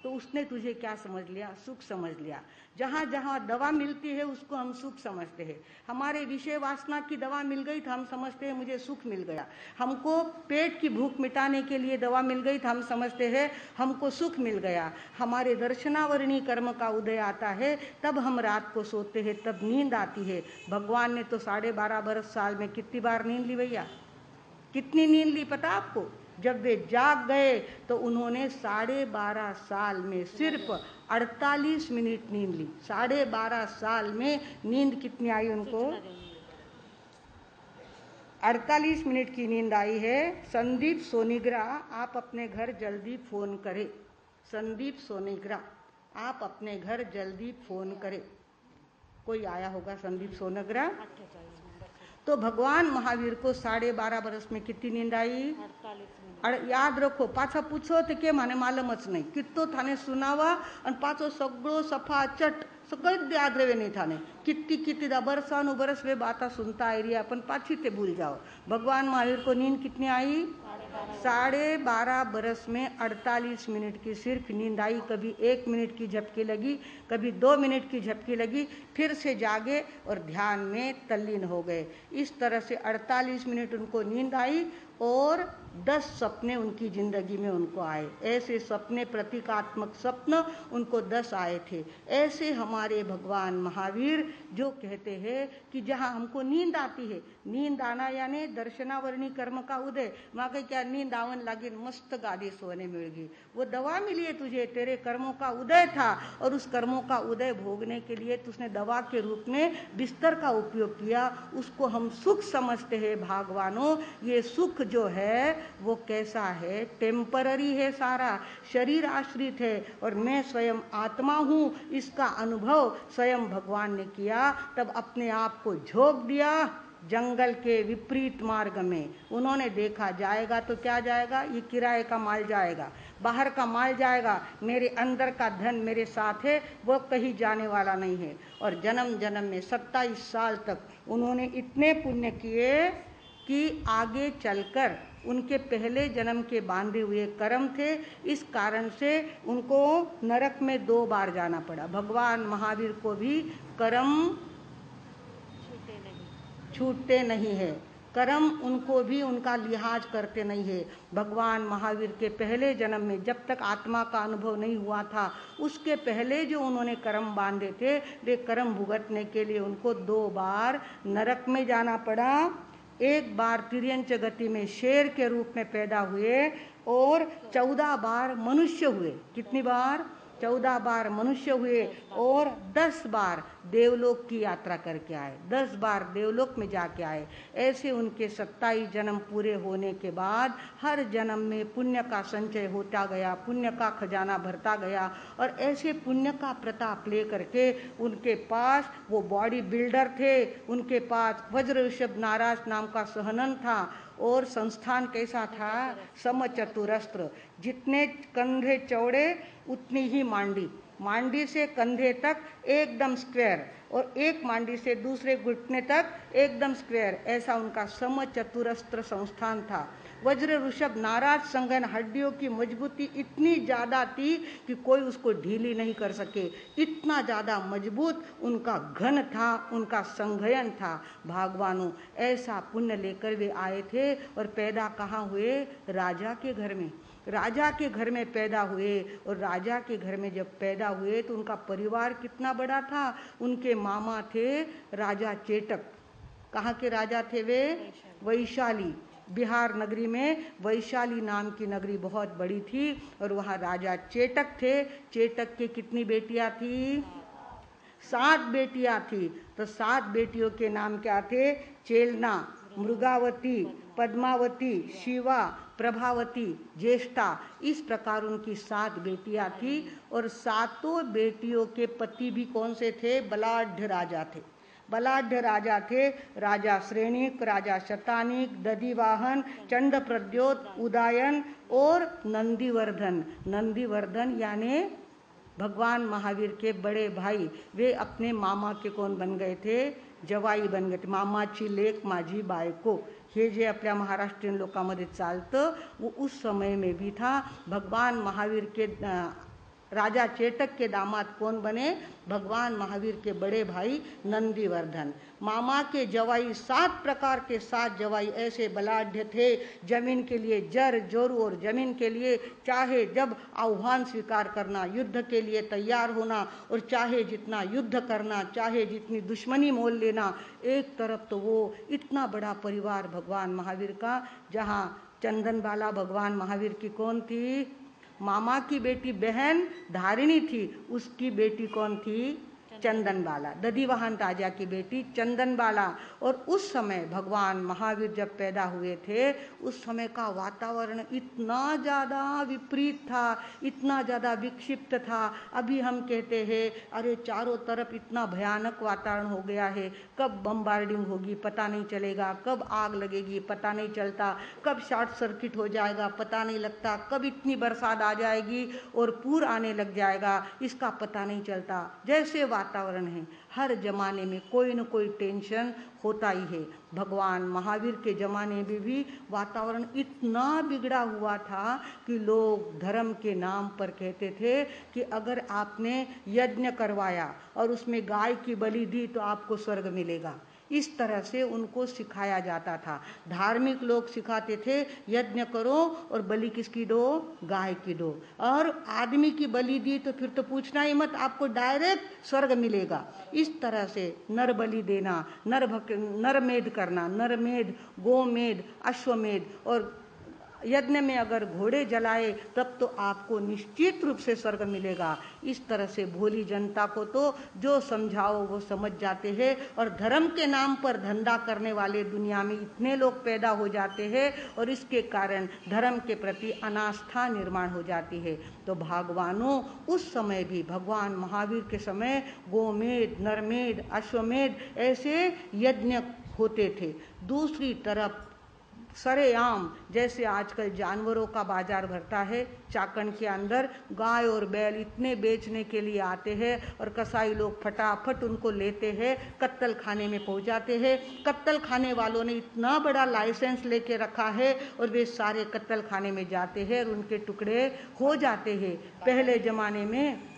तो उसने तुझे क्या समझ लिया? सुख समझ लिया। जहाँ जहाँ दवा मिलती है उसको हम सुख समझते हैं। हमारे विषय वासना की दवा मिल गई तो हम समझते हैं मुझे सुख मिल गया। हमको पेट की भूख मिटाने के लिए दवा मिल गई तो हम समझते हैं हमको सुख मिल गया। हमारे दर्शनावरणी कर्म का उदय आता है तब हम रात को सोते हैं, तब नींद आती है। भगवान ने तो 12.5 बरस साल में कितनी बार नींद ली भैया? कितनी नींद ली पता आपको? जब वे जाग गए तो उन्होंने 12.5 साल में सिर्फ 48 मिनट नींद ली। 12.5 साल में नींद कितनी आई उनको? 48 मिनट की नींद आई है। संदीप सोनीग्रा, आप अपने घर जल्दी फोन करें। संदीप सोनीग्रा, आप अपने घर जल्दी फोन करें। कोई आया होगा संदीप सोनीग्रा? तो भगवान महावीर को 12.5 बरस में कितनी नींद आई? 48 मिनिट। याद रखो, पाछा पूछो तो के माने मालूमच नहीं कितो थाने सुनावा और पाछो सगळो सफा चट सगळं याद रहे नहीं थाने। कितनी बरसानु बरस वे बाता सुनता एरिया अपन पाछी ते भूल जाओ। भगवान महावीर को नींद कितनी आई? 12.5 बरस में 48 मिनट की सिर्फ नींद आई। कभी 1 मिनट की झपकी लगी, कभी 2 मिनट की झपकी लगी, फिर से जागे और ध्यान में तल्लीन हो गए। इस तरह से 48 मिनट उनको नींद आई और 10 सपने उनकी जिंदगी में उनको आए। ऐसे सपने, प्रतीकात्मक स्वप्न उनको 10 आए थे। ऐसे हमारे भगवान महावीर जो कहते हैं कि जहाँ हमको नींद आती है, नींद आना यानी दर्शनावरणी कर्म का उदय। माँ के क्या नींद आवन लगी, मस्त गादी सोने मिल गई, वो दवा मिली है तुझे, तेरे कर्मों का उदय था और उस कर्मों का उदय भोगने के लिए तुझने दवा के रूप में बिस्तर का उपयोग किया। उसको हम सुख समझते हैं भागवानों। ये सुख जो है वो कैसा है? टेम्पररी है, सारा शरीर आश्रित है और मैं स्वयं आत्मा हूँ। इसका अनुभव स्वयं भगवान ने किया, तब अपने आप को झोंक दिया जंगल के विपरीत मार्ग में। उन्होंने देखा जाएगा तो क्या जाएगा? ये किराए का माल जाएगा, बाहर का माल जाएगा, मेरे अंदर का धन मेरे साथ है, वो कहीं जाने वाला नहीं है। और जन्म जन्म में 27 साल तक उन्होंने इतने पुण्य किए कि आगे चलकर उनके पहले जन्म के बांधे हुए कर्म थे, इस कारण से उनको नरक में 2 बार जाना पड़ा। भगवान महावीर को भी कर्म छूटते नहीं है, कर्म उनको भी उनका लिहाज करते नहीं है। भगवान महावीर के पहले जन्म में जब तक आत्मा का अनुभव नहीं हुआ था, उसके पहले जो उन्होंने कर्म बांधे थे, वे कर्म भुगतने के लिए उनको 2 बार नरक में जाना पड़ा। एक बार तिर्यंच गति में शेर के रूप में पैदा हुए और 14 बार मनुष्य हुए। कितनी बार? 14 बार मनुष्य हुए और 10 बार देवलोक की यात्रा करके आए, 10 बार देवलोक में जाके आए। ऐसे उनके 27 जन्म पूरे होने के बाद हर जन्म में पुण्य का संचय होता गया, पुण्य का खजाना भरता गया और ऐसे पुण्य का प्रताप ले करके उनके पास वो बॉडी बिल्डर थे, उनके पास वज्र ऋषभ नाराज नाम का सहनन था और संस्थान कैसा था? समचतुरस्त्र। जितने कंधे चौड़े उतनी ही मांडी, मांडी से कंधे तक एकदम स्क्वायर और एक मांडी से दूसरे घुटने तक एकदम स्क्वायर, ऐसा उनका समचतुरस्त्र संस्थान था। वज्र ऋषभ नाराज संगन हड्डियों की मजबूती इतनी ज्यादा थी कि कोई उसको ढीली नहीं कर सके, इतना ज्यादा मजबूत उनका घन था, उनका संघयन था। भागवानों, ऐसा पुण्य लेकर वे आए थे और पैदा कहाँ हुए? राजा के घर में। राजा के घर में पैदा हुए और राजा के घर में जब पैदा हुए तो उनका परिवार कितना बड़ा था। उनके मामा थे राजा चेटक। कहाँ के राजा थे वे? वैशाली। बिहार नगरी में वैशाली नाम की नगरी बहुत बड़ी थी और वहाँ राजा चेटक थे। चेटक के कितनी बेटियां थी? 7 बेटियां थी। तो 7 बेटियों के नाम क्या थे? चेलना, मृगावती, पद्मावती, शिवा, प्रभावती, ज्येष्ठा, इस प्रकार उनकी 7 बेटियां थी। और 7 बेटियों के पति भी कौन से थे? बलाढ़ राजा थे। बलाढ़ राजा थे राजा श्रेणिक, राजा शतानिक, दधिवाहन, चंड प्रद्योत, उदायन और नंदीवर्धन। नंदीवर्धन यानी भगवान महावीर के बड़े भाई, वे अपने मामा के कौन बन गए थे? जवाई बन गए थे। मामाची लेक माझी बायको, हे जे आपल्या महाराष्ट्रीयन लोकांमध्ये चालतं वो उस समय में भी था। भगवान महावीर के राजा चेतक के दामाद कौन बने? भगवान महावीर के बड़े भाई नंदीवर्धन। मामा के जवाई 7 प्रकार के 7 जवाई ऐसे बलाढ्य थे, जमीन के लिए जर जोरू और जमीन के लिए चाहे जब आह्वान स्वीकार करना, युद्ध के लिए तैयार होना और चाहे जितना युद्ध करना, चाहे जितनी दुश्मनी मोल लेना। एक तरफ तो वो इतना बड़ा परिवार भगवान महावीर का, जहाँ चंदनबाला भगवान महावीर की कौन थी? मामा की बेटी बहन धारिणी थी, उसकी बेटी कौन थी? चंदनबाला, दधिवाहन राजा की बेटी चंदनबाला। और उस समय भगवान महावीर जब पैदा हुए थे, उस समय का वातावरण इतना ज़्यादा विपरीत था, इतना ज़्यादा विक्षिप्त था। अभी हम कहते हैं अरे चारों तरफ इतना भयानक वातावरण हो गया है, कब बम्बार्डिंग होगी पता नहीं चलेगा, कब आग लगेगी पता नहीं चलता, कब शॉर्ट सर्किट हो जाएगा पता नहीं लगता, कब इतनी बरसात आ जाएगी और पूर आने लग जाएगा, इसका पता नहीं चलता। जैसे वातावरण है, हर जमाने में कोई न कोई टेंशन होता ही है। भगवान महावीर के जमाने में भी वातावरण इतना बिगड़ा हुआ था कि लोग धर्म के नाम पर कहते थे कि अगर आपने यज्ञ करवाया और उसमें गाय की बलि दी तो आपको स्वर्ग मिलेगा। इस तरह से उनको सिखाया जाता था। धार्मिक लोग सिखाते थे यज्ञ करो और बलि किसकी दो? गाय की दो। और आदमी की बलि दी तो फिर तो पूछना ही मत, आपको डायरेक्ट स्वर्ग मिलेगा। इस तरह से नर बलि देना, नरमेध करना, नरमेध, गोमेध, अश्वमेध, और यज्ञ में अगर घोड़े जलाए तब तो आपको निश्चित रूप से स्वर्ग मिलेगा। इस तरह से भोली जनता को तो जो समझाओ वो समझ जाते हैं, और धर्म के नाम पर धंधा करने वाले दुनिया में इतने लोग पैदा हो जाते हैं और इसके कारण धर्म के प्रति अनास्था निर्माण हो जाती है। तो भगवानों उस समय भी, भगवान महावीर के समय गोमेध, नरमेध, अश्वमेध ऐसे यज्ञ होते थे। दूसरी तरफ सरेआम जैसे आजकल जानवरों का बाजार भरता है, चाकन के अंदर गाय और बैल इतने बेचने के लिए आते हैं और कसाई लोग फटाफट उनको लेते हैं, कत्तल खाने में पहुंचाते हैं। कत्तल खाने वालों ने इतना बड़ा लाइसेंस लेके रखा है और वे सारे कत्तल खाने में जाते हैं और उनके टुकड़े हो जाते हैं। पहले जमाने में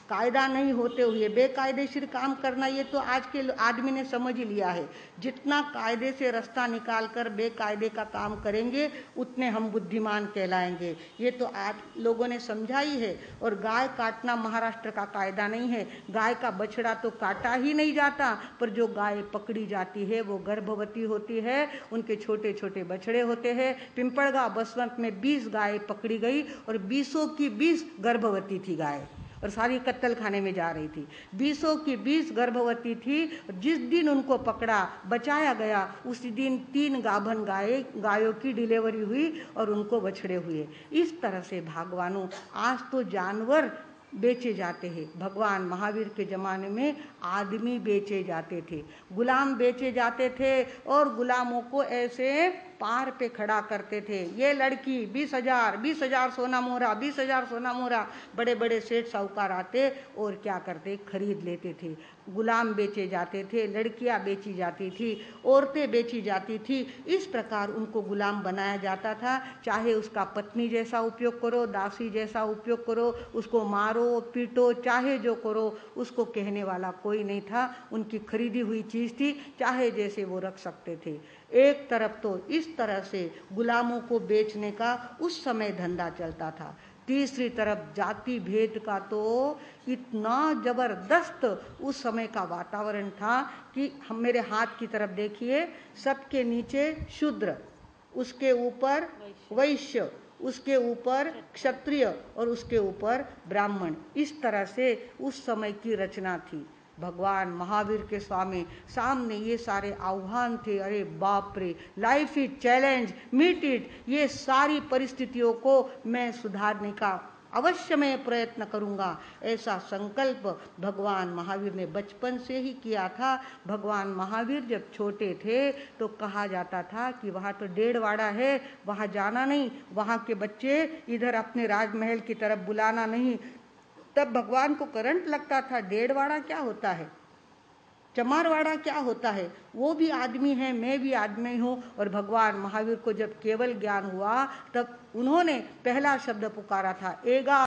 कायदा नहीं होते हुए बेकायदेशीर काम करना, ये तो आज के आदमी ने समझ ही लिया है। जितना कायदे से रास्ता निकाल कर बेकायदे का काम करेंगे उतने हम बुद्धिमान कहलाएंगे, ये तो आज लोगों ने समझा ही है। और गाय काटना महाराष्ट्र का कायदा नहीं है, गाय का बछड़ा तो काटा ही नहीं जाता, पर जो गाय पकड़ी जाती है वो गर्भवती होती है, उनके छोटे छोटे बछड़े होते हैं। पिंपड़गांव बसवंत में 20 गाय पकड़ी गई और 20 की 20 गर्भवती थी गाय, और सारी कत्तल खाने में जा रही थी। 20 की 20 गर्भवती थी। जिस दिन उनको पकड़ा बचाया गया, उसी दिन 3 गाभन गायों की डिलीवरी हुई और उनको बछड़े हुए। इस तरह से भगवानों आज तो जानवर बेचे जाते हैं, भगवान महावीर के ज़माने में आदमी बेचे जाते थे, गुलाम बेचे जाते थे, और गुलामों को ऐसे पार पे खड़ा करते थे। ये लड़की 20,000 सोना मोहरा, 20,000 सोना मोहरा। बड़े बड़े सेठ साहूकार आते और क्या करते? खरीद लेते थे। गुलाम बेचे जाते थे, लड़कियां बेची जाती थी, औरतें बेची जाती थी। इस प्रकार उनको गुलाम बनाया जाता था। चाहे उसका पत्नी जैसा उपयोग करो, दासी जैसा उपयोग करो, उसको मारो पीटो, चाहे जो करो, उसको कहने वाला कोई नहीं था। उनकी खरीदी हुई चीज़ थी, चाहे जैसे वो रख सकते थे। एक तरफ तो इस तरह से गुलामों को बेचने का उस समय धंधा चलता था। तीसरी तरफ जाति भेद का तो इतना जबरदस्त उस समय का वातावरण था कि हम मेरे हाथ की तरफ देखिए, सबके नीचे शूद्र, उसके ऊपर वैश्य, उसके ऊपर क्षत्रिय और उसके ऊपर ब्राह्मण। इस तरह से उस समय की रचना थी। भगवान महावीर के सामने ये सारे आह्वान थे। अरे बाप रे, life is challenge, meet it. ये सारी परिस्थितियों को मैं सुधारने का अवश्य मैं प्रयत्न करूंगा, ऐसा संकल्प भगवान महावीर ने बचपन से ही किया था। भगवान महावीर जब छोटे थे तो कहा जाता था कि वहाँ तो डेढ़वाड़ा है, वहाँ जाना नहीं, वहाँ के बच्चे इधर अपने राजमहल की तरफ बुलाना नहीं। तब भगवान को करंट लगता था, डेढ़वाड़ा क्या होता है, चमारवाड़ा क्या होता है, वो भी आदमी है, मैं भी आदमी हूँ। और भगवान महावीर को जब केवल ज्ञान हुआ तब उन्होंने पहला शब्द पुकारा था, एगा